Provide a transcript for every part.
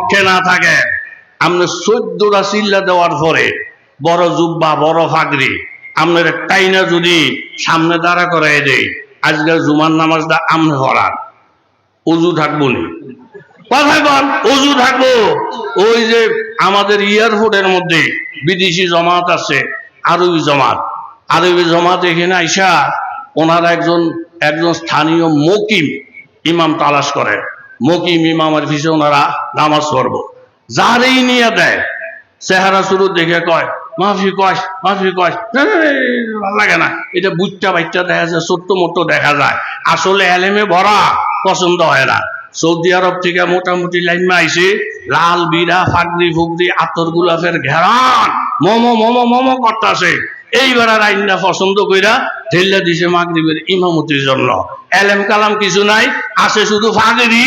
পক্ষে না থাকে, আপনি 14টা চিল্লা দেওয়ার পরে বড় জুব্বা বড় ফাগরি আপনার টাইনা যদি সামনে দাঁড়া করাই দেয়, আজকে জুমার নামাজটা আমনে পড়ান, অজু থাকবো নি? কথায় বল, অজু থাকবো। ওই যে আমাদের এয়ারপোর্টের মধ্যে বিদেশি জমাত আছে, আরবি জমাত এখানে আইসা ওনারা একজন স্থানীয় মকিম ইমাম তালাশ করে, মকিম ইমামের পিছনে ওনারা নামাজ পড়বো। যারেই নিয়ে দেয় চেহারা শুরু দেখে কয় মাফি কয়, ভালো লাগে না, এটা বুচ্চা বাচ্চা দেখা যায়, ছোট্ট মোটো দেখা যায়, আসলে এলেমে ভরা পছন্দ হয় না। সৌদি আরব থেকে মোটামুটি লাইন আইসে, লাল বিড়া ফাগরি ফুগরি আতর গোলাপের ঘেরান মোমো করতেছে। এইবার আইনটা পছন্দ কইরা ঢেলে দিছে মাগরিবের ইমামতির জন্য। এলেম কালাম কিছু নাই, আসে শুধু ফাগরি,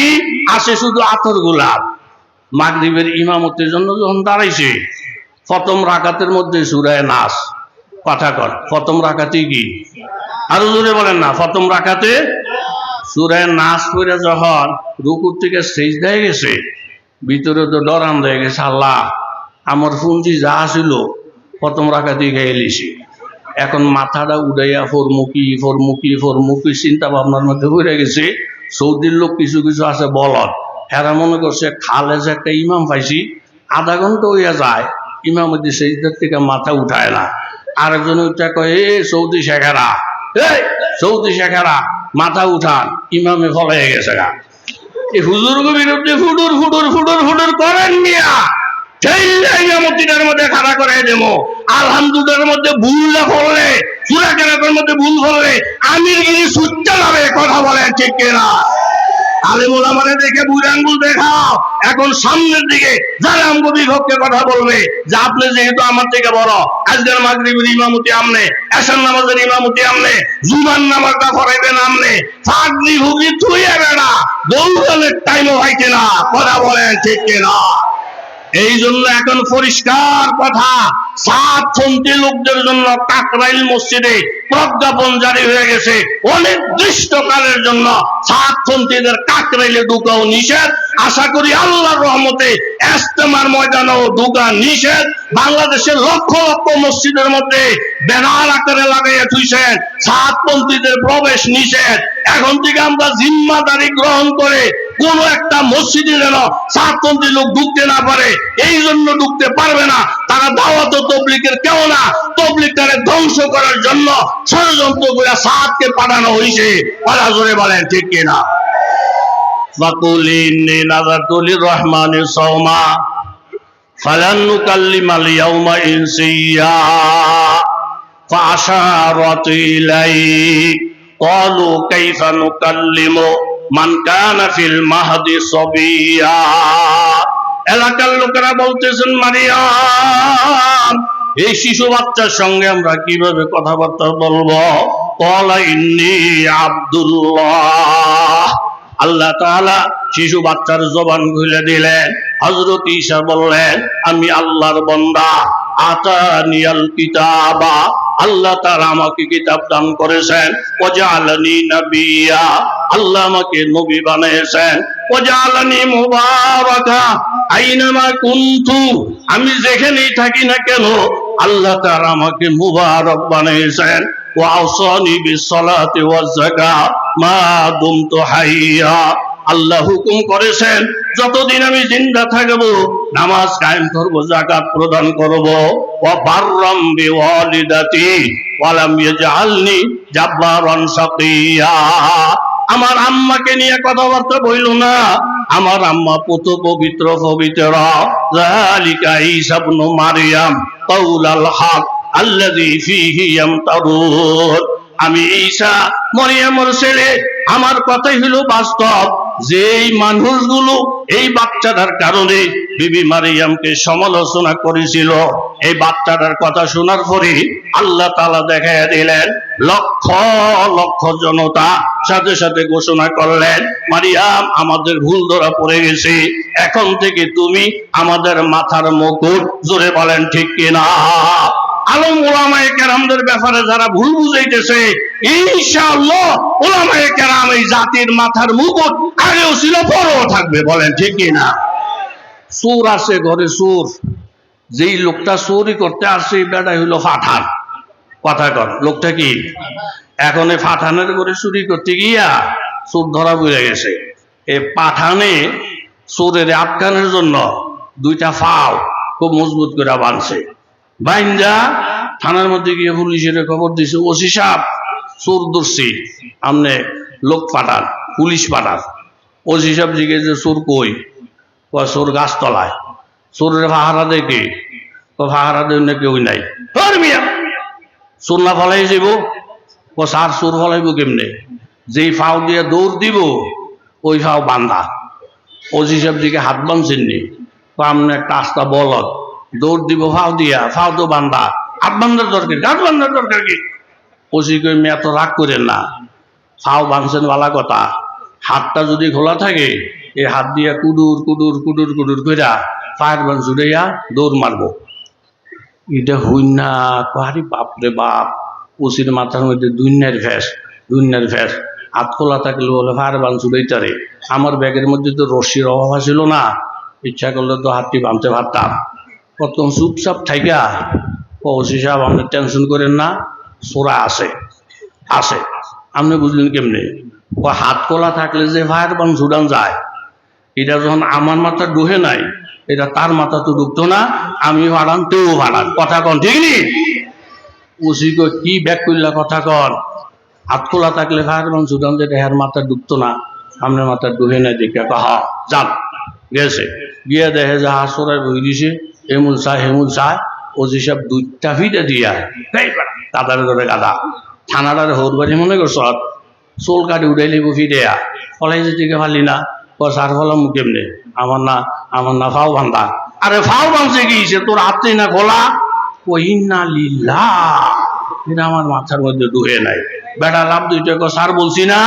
আসে শুধু আতর গোলাপ। মাগরিবের ইমামতির জন্য যখন দাঁড়াইছে, প্রথম রাকাতের মধ্যে সূরায়ে নাস, কথা কর, প্রথম রাকাতে কি? আরো জোরে বলেন না, প্রথম রাকাতে সূরায়ে নাস পড়ে যখন রুকুর থেকে সিজদায় গেছে, ভিতরে তো ডরান হয়ে গেছে, আল্লাহ আমার পুঁজি যা ছিল প্রথম রাকাতেই খেয়ে লিছি, এখন মাথাটা উড়াইয়া ফরমুকি চিন্তা ভাবনার মধ্যে পড়ে গেছে। সৌদির লোক কিছু আছে বলদ, এরা মনে করছে খালে যে একটা ইমাম পাইছি, আধা ঘন্টা হইয়া যায় ইমামতি সেজদার থেকে মাথা উঠায় না। আরেকজন উঠা কয়, সৌদি শেখেরা মাথা উঠান, ইমামে ফলে গেছে গা। এই হুজুরকে বিরুদ্ধে ফুডুর করেন মিয়া, সেই ইমামতিটার মধ্যে খাড়া করে দেবো। আলহামদুলিল্লাহর মধ্যে ভুল না করলে, সূরা কেরাতের মধ্যে ভুল করলে আমিরগিরি সুচ্চা যাবে, কথা বলেন ঠিক কিনা? আলেম ওলামারে দেখে বুড়ি আঙ্গুল দেখাও। এখন সামনের দিকে যারা আমগো বিপক্ষে কথা বলবে যে আপনি যেহেতু আমার থেকে বড়, আজকের মাগরিবের ইমামতি আমনে, এশার নামাজের ইমামতি আমনে, জুমার নামাজটা পড়াইবেন আমনে, ফাগরি হুগরি থুইয়া বেড়া দৌড়ানোর টাইমও হইছে না, কথা বলেন ঠিক কিনা? এই জন্য এখন পরিষ্কার কথা, সাতপন্থী লোকদের জন্য কাকরাইল মসজিদে প্রজ্ঞাপন জারি হয়ে গেছে, অনির্দিষ্টকালের জন্য সাতপন্থীদের কাকরাইলে ঢুকাও নিষেধ। আশা করি আল্লাহর রহমতে ইজতেমার ময়দানেও ঢুকা নিষেধ। বাংলাদেশের লক্ষ লক্ষ মসজিদের মধ্যে ব্যানার আকারে লাগাইয়া থুইছেন সাতপন্থীদের প্রবেশ নিষেধ। এখন থেকে আমরা জিম্মাদারি গ্রহণ করে কোন একটা মসজিদে যেন সাতপন্থী লোক ঢুকতে না পারে, এই জন্য ঢুকতে পারবে না। তারা দাওয়াত তবলিগের কেউ না, তবলিগটারে ধ্বংস করার জন্য ষড়যন্ত্র করে সাতকে পাঠানো হয়েছে। ওরা জোরে বলেন ঠিক কিনা? ফাকুল ইন্নী নাযারতু লিররহমানি সাওমা ফালান নুকাল্লিমাল ইয়াওমা ইনসিয়্যা ফাআশারাত ইলাইহি ক্বালু কাইফা নুকাল্লিমু মান কানা ফিল মাহদি সাবিয়্যা। এলাকার লোকেরা বলতেছেন, মারিয়াম এই শিশু বাচ্চার সঙ্গে আমরা কিভাবে কথাবার্তা বলবো? ক্বালা ইন্নী আব্দুল্লাহ। আল্লাহ তাআলা শিশু বাচ্চার জবান খুলে দিলেন। হযরত ঈসা বললেন, আমি আল্লাহর বান্দা। আতানিয়াল কিতাবা, আল্লাহ তাআলা আমাকে কিতাব দান করেছেন। ওয়াজআলানি নাবিয়্যা, আল্লাহ আমাকে নবী বানিয়েছেন। ওয়াজআলানি মুবারাকা আইনামা কুনতু, আমি যেখানেই থাকি না কেন আল্লাহ তাআলা আমাকে মুবারক বানিয়েছেন। ওয়াওসানি বিসসালাতি ওয়াজ যাকাত মা দুমতু হাইয়্যা, আল্লাহ হুকুম করেছেন যতদিন আমি জিন্দা থাকব নামাজ কায়েম করব, যাকাত প্রদান করব। ওয়া বাররাম বিওয়ালিদাতি ওয়া লাম ইয়াজআলনি জাব্বারান শাকিয়্যা। আমার আম্মাকে নিয়ে কথাবার্তা বইল না, আমার আম্মা পুত পবিত্র। যালিকা ঈসা ইবনু মারইয়াম কাউলাল হক আল্লাযী ফীহি ইয়ামতারুন। আমি ঈসা মরিয়মের ছেলে, আমার কথাই হলো বাস্তব। যেই মানুষগুলো এই বাচ্চাটার কারণে বিবি মারিয়ামকে সমালোচনা করেছিল, এই বাচ্চাটার কথা শোনার পরে আল্লাহ তাআলা দেখাইয়া দিলেন লক্ষ লক্ষ জনতা সাথে সাথে ঘোষণা করলেন, মারিয়াম আমাদের ভুল ধরা পড়ে গেছে, এখন থেকে তুমি আমাদের মাথার মুকুট। জোরে বলেন ঠিক কিনা? আলম উলামায়ে কেরামদের ব্যাপারে যারা ভুল বুঝাইতেছে, ইনশাআল্লাহ উলামায়ে কেরাম এই জাতির মাথার মুকুট আগেও ছিল, পরেও থাকবে। বলেন ঠিক কিনা? চোর আছে ঘরে, চোর। যেই লোকটা চুরি করতে আসছে বেটা হইলো ফাঠান। কথা কর, লোকটা কি এখন এই ফাঠানের ঘরে চুরি করতে গিয়া চোর ধরা পড়ে গেছে। এই পাঠানে চোরের আটকানোর জন্য দুইটা ফাও খুব মজবুত করে বাঁধছে। বাইন্দা থানার মধ্যে গিয়ে পুলিশের খবর দিছে, ওসি সাহেব চোর ধরছি, আমনে লোক পাঠান, পুলিশ পাঠান। ওসি সাহেব জিজ্ঞেস চোর কই? চোর গাছতলায়। চোরের পাহারা দেয় কে? পাহারা দেয় না কেউ নাই। চোর না ফলাই যাব? সার চোর ফলাইব কেমনে? যেই ফাও দিয়ে দৌড় দিব ওই ফাও বান্ধা। ওসি সাহেব দিকে হাত বাঁধছেননি, আমনে একটা আস্তা বলদ, দৌড় দিব ফাও দিয়া, ফাও তো বান্ধা, হাত বান্ধার দরকার, হাত বান্ধার দরকার কি? ওসি কই মেয়ে এত রাগ করেন না, ফাও বাঁধছেন ভালা কথা, হাতটা যদি খোলা থাকে এই হাত দিয়া কুডুর কুডুর কুডুর কুডুর কইরা ফায়ার বান জুড়াইয়া দৌড় মারবো। এটা হই না, আরে বাপরে বাপ, ওসির মাথার মধ্যে দুনিয়ার ফ্যাস। হাত খোলা থাকলে বলে ফায়ার বান জুড়াইতারে। আমার ব্যাগের মধ্যে তো রশির অভাব ছিল না, ইচ্ছা করলে তো হাতটি বাঁধতে পারতাম। প্রথম চুপচাপ থাইকা ওসি সাহেব আপনি টেনশন করেন না, চোরা আছে। আপনি বুঝলেন কেমনে? ও হাত খোলা থাকলে যে ফায়ার বান ঝুড়ান যায়, এটা যখন আমার মাথা ডুহে নাই, এটা তার মাথা তো ঢুকতো না, আমি ভাড়ান তেও ভাড়ান। কথা কন ঠিক নি? ওসি কি ব্যাক করলা কথা কন? হাত খোলা থাকলে ফায়ার বান ঝুড়ান যেটা হের মাথা ঢুকতো না, আপনার মাথা ডুহে নাই দেখে হা যান। গেছে গিয়ে দেখে যে হাত সরাই বই দিছে, হেমুল চায়। ওসি সাহেব দুইটা ফিটে দিয়া কাদারে ধরে গাদা থানাটারে হোর বাড়ি মনে করছ, চোল কাটি উঠাই লিব ফিরেয়া ফলাই যেতে পারলি না। সার ফলাম কেমনে? আমার না ফাও বান্ধা। আরে ফাও বাঁধছে গিয়েছে তোর হাতে না খোলা? কহিনা লিল্লা, এটা আমার মাথার মধ্যে ডুহে নাই। বেটা লাভ দুইটা সার বলছি না,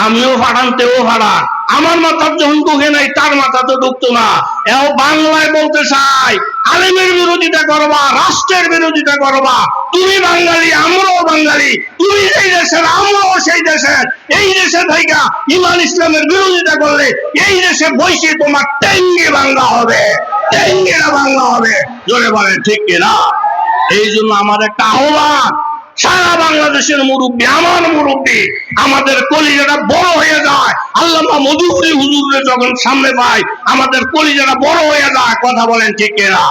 আমিও ফাড়ান তেও ফাড়ান, আমার মাথার যখন ডুহে নাই তার মাথা তো ঢুকতো না। এও বাংলায় বলতে চাই, আলেমের বিরোধিতা করবা, রাষ্ট্রের বিরোধিতা করবা। তুমি বাঙালি, আমরাও বাঙালি, তুমি সেই দেশের, আমরাও সেই দেশের। এই দেশে থাইকা ইমান ইসলামের বিরোধিতা করলে এই দেশে বসে তোমার টেঙ্গে বাংলা হবে, টেঙ্গেরা বাংলা হবে। জোরে বলেন ঠিক কিনা? এই জন্য আমার একটা আহ্বান, সারা বাংলাদেশের মুরব্বী, আমার মুরব্বী, আমাদের কলিজাটা বড় হয়ে যায়। আল্লামা মধুপুরী হুজুরে যখন সামনে পাই আমাদের কলিজাটা বড় হয়ে যায়। কথা বলেন ঠিক কিনা?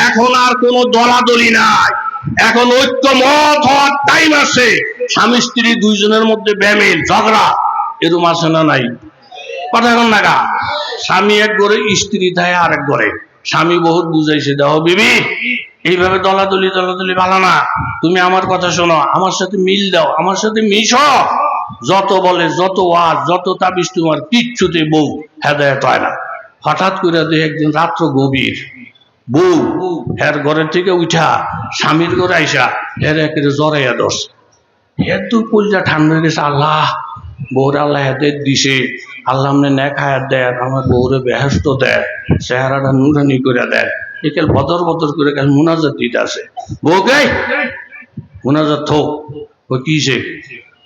এখন আর কোনো দলাদলি নাই, এখন ঐক্যমত হওয়ার টাইম আছে। স্বামী স্ত্রী দুইজনের মধ্যে বেমিল ঝগড়া এরকম আছে না নাই? কথা এখন নাগা, স্বামী এক ঘরে, স্ত্রী থাকে আরেক ঘরে। স্বামী বহুত বুঝাইছে, দেখো বিবি, এইভাবে দলাদলি ভালো না, তুমি আমার কথা শোনো, আমার সাথে মিল দাও, আমার সাথে মিশো। যত বলে, যত ওয়াজ, যত তাবিজ, তোমার কিচ্ছুতে বউ হেদায়েত হয় না। হঠাৎ করে দেখে একদিন রাত্র গভীর, বউ হের ঘরের থেকে উঠা স্বামীর ঘরে আইসা হের একেবারে জড়াইয়া ধরছে। হের তো কলজা ঠান্ডা হয়ে গেছে, আল্লাহ বউর আল্লাহ হেদায়েত দিছে, আল্লাহ আমনে নেক হায়াত দেয়, আমার বউরে বেহেশত দেয়, চেহারাটা নুরানি করে দেয়। একাল বদর করে কাল মুনাজাত দিতে আছে। বউকে মুনাজাত থোক। ও কিসে?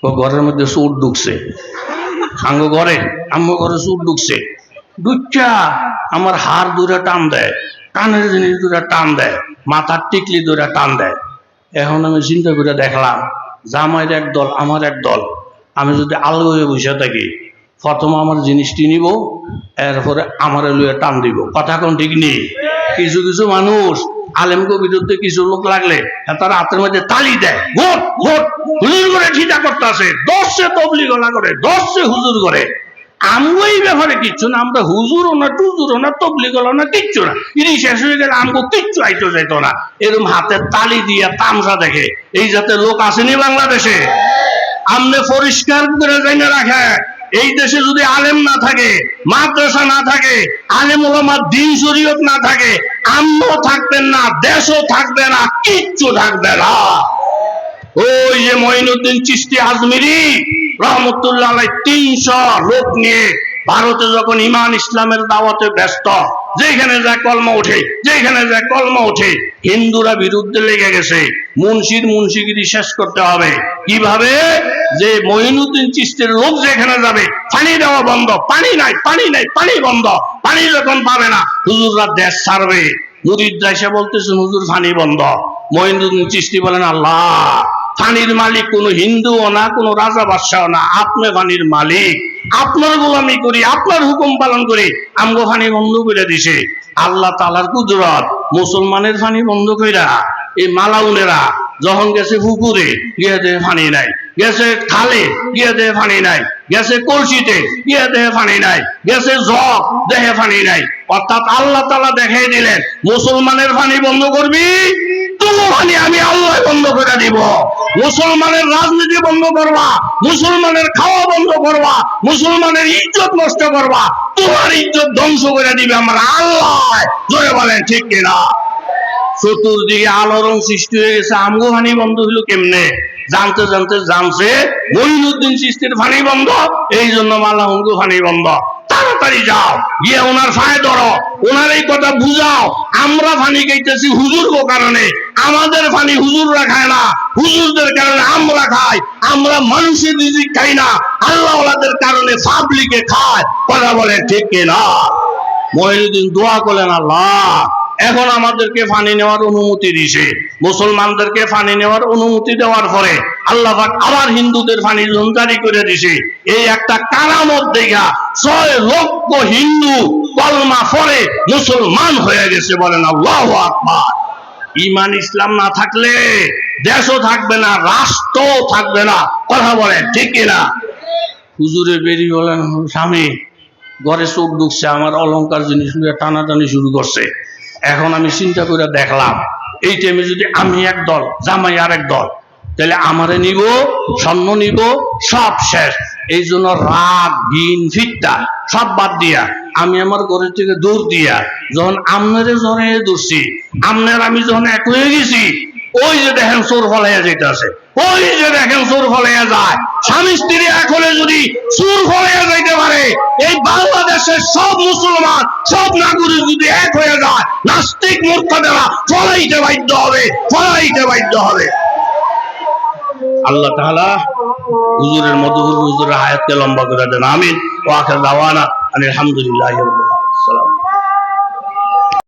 ও ঘরের মধ্যে চোর ঢুকছে, আঙ্গ ঘরে চোর ঢুকছে। ঢুকছা আমার হাড় দূরে টান দেয়, কানের জিনিস দূরে টান দেয়, মাথার টিকলি দূরে টান দেয়। এখন আমি চিন্তা করে দেখলাম, জামাইয়ের এক দল, আমার এক দল। আমি যদি আলগা হয়ে বসে থাকি, প্রথম আমার জিনিসটি নিব, এরপরে আমার লুয়ে টান দিব। কথা কোন ঠিক নেই? কিছু কিছু মানুষ আলেমকে বিরুদ্ধে কিছু লোক লাগলে তারা হাতের মধ্যে তালি দেয়, ভোট ভোট হুজুর করে ঠিকা করতে আসে, দশে তবলি গলা করে, দশে হুজুর করে। আমগো এই ব্যাপারে কিচ্ছু না, আমরা হুজুরও না, টুজুরও না, তবলি গলা না, কিচ্ছু না। ইনি শেষ হয়ে গেলে আমগো কিচ্ছু আইতো যাইতো না। এরকম হাতের তালি দিয়ে তামসা দেখে এই জাতের লোক আসেনি বাংলাদেশে। আমনে পরিষ্কার করে জেনে রাখে, এই দেশে যদি আলেম না থাকে, মাদ্রাসা না থাকে, আলেম ওলামার দ্বীন শরীয়ত না থাকে, আমও থাকবেন না, দেশও থাকবে না, কিচ্ছু থাকবে না। ওই যে মঈনুদ্দিন চিশতি আজমিরি রহমতুল্লাহ আলাইহি 300 লোক নিয়ে ভারতে যখন ইমান ইসলামের দাওয়াতে ব্যস্ত, যেখানে যা কলমা ওঠে, যেখানে যা কলমা ওঠে, হিন্দুরা বিরুদ্ধে লেগে গেছে। মুন্সিগিরি শেষ করতে হবে। কিভাবে? যে মঈনুদ্দিন চিশতির লোক যেখানে যাবে পানি দেওয়া বন্ধ, পানি নাই, পানি নাই, পানি বন্ধ। পানি যখন পাবে না, হুজুররা দেশ ছাড়বে। মুরিদরা এসে বলতেছেন হুজুর পানি বন্ধ। মঈনুদ্দিন চিশতি বলেন, আল্লাহ, পানির মালিক কোন হিন্দুও না, কোন রাজা বাদশাহ না, আপনি পানির মালিক, আপনার গোলামি করি, আপনার হুকুম পালন করি, আমগো পানি বন্ধ করে দিছে। আল্লাহ তাআলার কুদরত, মুসলমানের পানি বন্ধ কইরা এই মালাউনেরা যখন গেছে পুকুরে, গিয়ে দেহে পানি নাই, গেছে খালে, গিয়ে দেহে পানি নাই, গেছে কলসিতে, গিয়ে দেহে পানি নাই, গেছে জগ, দেহে পানি নাই। অর্থাৎ আল্লাহ তাআলা দেখাই দিলেন, মুসলমানের পানি বন্ধ করবি, তোমার পানি আমি আল্লাহ বন্ধ করে দিব। মুসলমানের রাজনীতি বন্ধ করবা, মুসলমানের খাওয়া বন্ধ করবা, মুসলমানের ইজ্জত নষ্ট করবা, তোমার ইজ্জত ধ্বংস করে দিবে আমার আল্লাহ। জোরে বলেন ঠিক কিনা? চতুর্দিকে আলোড়ন সৃষ্টি হয়ে গেছে। আমগো পানি বন্ধ হইলো কেমনে? জানতে জানতে জানছে মঈনুদ্দিন চিশতির পানি বন্ধ, এই জন্য মালাউনগো পানি বন্ধ। তাড়াতাড়ি যাও, গিয়ে ওনার পায়ে ধরো, ওনার এই কথা বুঝাও, আমরা পানি খাইতেছি হুজুরগো কারণে, আমাদের পানি হুজুররা খায় না, হুজুরদের কারণে আমরা খাই, আমরা মানুষের রিজিক খাই না, আল্লাহ ওয়ালাদের কারণে পাবলিকে খায়। কথা বলে ঠিক কিনা? মঈনুদ্দিন দোয়া করলেন, আল্লাহ এখন আমাদেরকে পানি নেওয়ার অনুমতি দিছে। মুসলমানদেরকে পানি নেওয়ার অনুমতি দেওয়ার পরে আল্লাহ পাক আবার হিন্দুদের পানি জারি করে দিছে। এই একটা কারামত দেখা 6 লক্ষ হিন্দু কলমা পড়ে মুসলমান হয়ে গেছে। বলেন আল্লাহু আকবার। ঈমান ইসলাম না থাকলে দেশও থাকবে না, রাষ্ট্রও থাকবে না। কথা বলেন ঠিক কিনা? হুজুরে বেরিয়ে বলেন, স্বামী ঘরে চোখ ঢুকছে, আমার অলংকার জিনিস টানাটানি শুরু করছে। এখন আমি চিন্তা করে দেখলাম, এই টাইমে যদি আমি এক দল, জামাই আর এক দল, তাহলে আমারে নিব, স্বর্ণ নিব, সব শেষ। এই জন্য রাগ, ঘিন, ফিটটা সব বাদ দিয়া আমি আমার ঘরের থেকে দৌড় দিয়া যখন আমনারে জনে দৌড়ছি, আমনের আমি যখন এক হয়ে গেছি, ওই যে দেখেন চোর ফলাইয়া যাইতেছে, ওই যে দেখেন চোর ফলাইয়া যায়। স্বামী স্ত্রী এক হলে যদি চোর ফলাইয়া যাইতে পারে, এই বাংলাদেশের সব মুসলমান, সব নাগরিক যদি এক হয়ে যায়, নাস্তিক মূর্খদেরা ফলাইতে বাধ্য হবে, ফলাইতে বাধ্য হবে। আল্লাহ তাআলা হুজুরের মধুর হুজুরের হায়াতকে লম্বা করে দেন, আমিন। ওয়া আখির দাওয়ানা আলহামদুলিল্লাহি রাব্বিল আলামিন।